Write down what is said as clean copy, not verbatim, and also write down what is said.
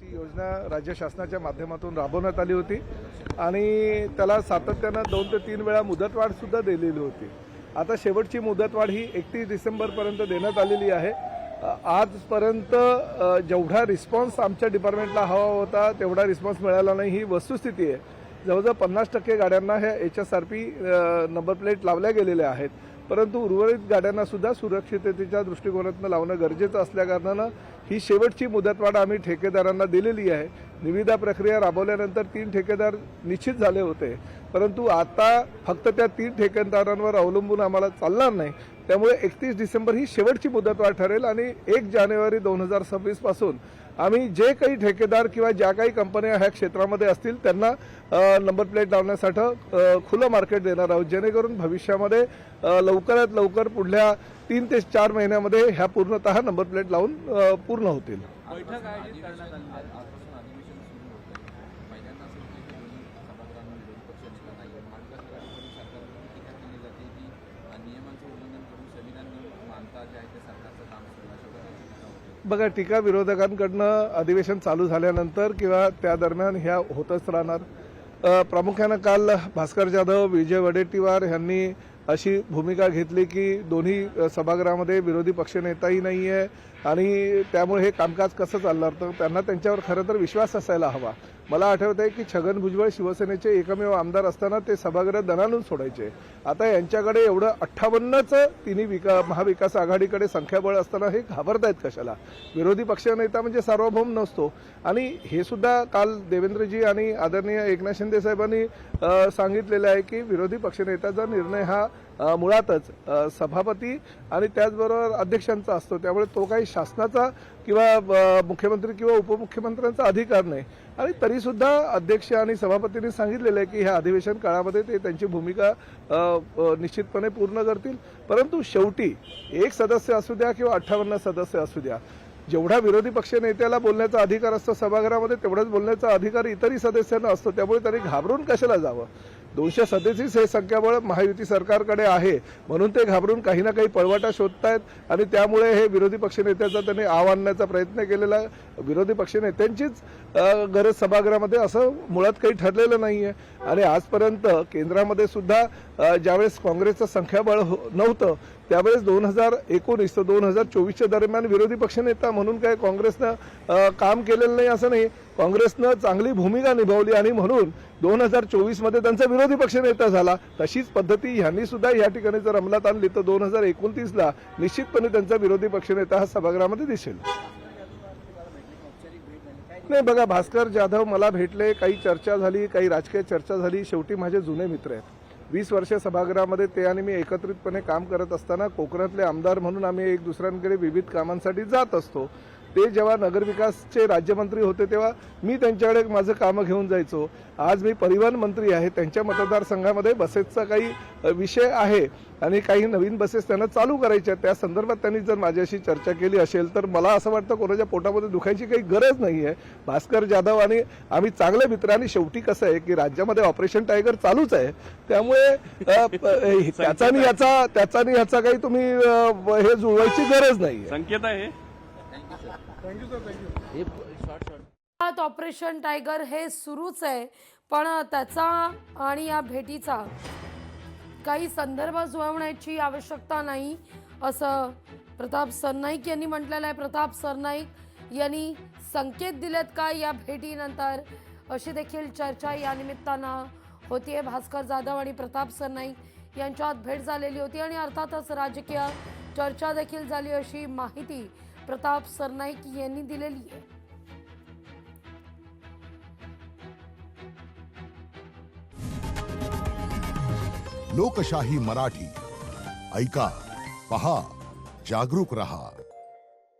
ही योजना राज्य शासनाच्या माध्यमातून राबवण्यात आली होती आणि त्याला सातत्यानं 2 ते 3 वेळा मुदतवाढ सुद्धा दिलेली होती। आता शेवटची मुदतवाढ ही 31 डिसेंबरपर्यंत देण्यात आलेली आहे। आजपर्यंत जेवढा रिस्पॉन्स आमच्या डिपार्टमेंटला हवा होता तेवढा रिस्पॉन्स मिळाला नाही, ही वस्तुस्थिती आहे। जवळजवळ 50% गाड्यांना हे HSRP नंबर प्लेट लावल्या गेलेल्या आहेत, परंतु उर्वरित गाड्यांना सुद्धा सुरक्षिततेच्या दृष्टिकोनातून लावणं गरजेचं असल्याकारणानं ही शेवटची मुदतवाढ आम्ही ठेकेदारांना दिलेली आहे। निविदा प्रक्रिया राबवल्यानंतर 3 ठेकेदार निश्चित झाले होते, परंतु आता फक्त त्या 3 ठेकेदारांवर अवलंबून आम्हाला चालणार नाही। त्यामुळे 31 डिसेंबर ही शेवटची मुदतवाढ ठरेल आणि 1 जानेवारी 2026 पासून आम्ही जे काही ठेकेदार किंवा ज्या काही कंपन्या ह्या क्षेत्रामध्ये असतील त्यांना नंबर प्लेट लावण्यासाठी खुलं मार्केट देणार आहोत, जेणेकरून भविष्यामध्ये लवकरात लवकर पुढल्या 3 ते 4 महिन्यामध्ये ह्या पूर्णतः नंबर प्लेट लावून पूर्ण होतील। बैठक आयोजित करण्यात आली आहे। बघा, टीका विरोधकांकडनं अधिवेशन चालू झाल्यानंतर किंवा त्या दरम्यान ह्या होतच राहणार। प्रामुख्यानं काल भास्कर जाधव, विजय वडेट्टीवार यांनी अशी भूमिका घेतली की दोन्ही सभागृहामध्ये विरोधी पक्षनेताही नाही आहे आणि त्यामुळे हे कामकाज कसं चालणार, तर त्यांना त्यांच्यावर खरं तर विश्वास असायला हवा। मला आठवत आहे की छगन भुजबळ शिवसेनेचे एकमेव आमदार असताना ते सभागृह दणानून सोडायचे। आता यांच्याकडे एवढं 58चं तिन्ही महाविकास आघाडीकडे संख्याबळ असताना हे घाबरतायत कशाला? विरोधी पक्षनेता म्हणजे सार्वभौम नसतो। आणि हे सुद्धा काल देवेंद्रजी आणि आदरणीय एकनाथ शिंदे साहेबांनी सांगितलेलं आहे की विरोधी पक्षनेत्याचा निर्णय हा मुळातच सभापती आणि त्याचबरोबर अध्यक्षांचा असतो, त्यामुळे तो काही शासनाचा किंवा मुख्यमंत्री किंवा उपमुख्यमंत्र्यांचा अधिकार नाही। आणि तरीसुद्धा अध्यक्ष आणि सभापतींनी सांगितलेलं आहे की ह्या अधिवेशन काळामध्ये ते त्यांची भूमिका निश्चितपणे पूर्ण करतील। परंतु शेवटी 1 सदस्य असू द्या किंवा 58 सदस्य असू द्या, जेवढा विरोधी पक्ष नेत्याला बोलण्याचा अधिकार असतो सभागृहामध्ये तेवढाच बोलण्याचा अधिकार इतरही सदस्यांना असतो, त्यामुळे त्यांनी घाबरून कशाला जावं? 237 हे संख्याबळ महायुती सरकारकडे आहे म्हणून ते घाबरून काही ना काही पळवाटा शोधतायत आणि त्यामुळे हे विरोधी पक्षनेत्याचा त्यांनी आव आणण्याचा प्रयत्न केलेला आहे। विरोधी पक्षनेत्यांचीच गरज सभागृहामध्ये असं मुळात काही ठरलेलं नाहीये। आणि आजपर्यंत केंद्रामध्ये सुद्धा ज्यावेळेस काँग्रेसचं संख्याबळ नव्हतं त्यावेळेस 2019 ते 2024च्या दरम्यान विरोधी पक्षनेता म्हणून काय काँग्रेसनं काम केलेलं नाही असं नाही, काँग्रेसनं चांगली भूमिका निभावली आणि म्हणून 2024 मध्ये त्यांचा विरोधी पक्षनेता झाला। तशीच पद्धती ह्यांनी सुद्धा या ठिकाणी जर अंमलात आणली तर 2029ला निश्चितपणे त्यांचा विरोधी पक्षनेता हा सभागृहामध्ये दिसेल। नाही बघा, भास्कर जाधव मला भेटले, काही चर्चा झाली, काही राजकीय चर्चा झाली, शेवटी माझे जुने मित्र आहेत। 20 वर्ष सभागृहामध्ये ते आणि मी एकत्रितपणे काम करत असताना कोकणातले आमदार म्हणून आम्ही एक दुसऱ्यांकडे विविध कामांसाठी जात असतो। ते जेव्हा नगरविकासचे राज्यमंत्री होते तेव्हा मी त्यांच्याकडे माझं कामं घेऊन जायचो। आज मी परिवहन मंत्री आहे, त्यांच्या मतदारसंघामध्ये बसेसचा काही विषय आहे आणि काही नवीन बसेस त्यांना चालू करायच्या, त्या संदर्भात त्यांनी जर माझ्याशी चर्चा केली असेल तर मला असं वाटतं कोणाच्या पोटामध्ये दुखायची काही गरज नाही आहे। भास्कर जाधव आणि आम्ही चांगले मित्र आणि शेवटी कसं आहे की राज्यामध्ये ऑपरेशन टायगर चालूच आहे, त्यामुळे त्याचानी ह्याचा काही तुम्ही हे जुळवायची गरज नाही। संकेत आहे। ऑपरेशन टायगर हे सुरूच आहे, पण त्याचा आणि या भेटीचा काही संदर्भ जुळवण्याची आवश्यकता नाही असं प्रताप सरनाईक यांनी म्हटलेलं आहे। प्रताप सरनाईक यांनी संकेत दिलेत का या भेटीनंतर, अशी देखील चर्चा या निमित्तानं होतीये। भास्कर जाधव आणि प्रताप सरनाईक यांच्यात भेट झालेली होती आणि अर्थातच राजकीय चर्चा देखील झाली अशी माहिती प्रताप सरनाईक यांनी दिलेली आहे। लोकशाही मराठी ऐका, पहा, जागरूक रहा।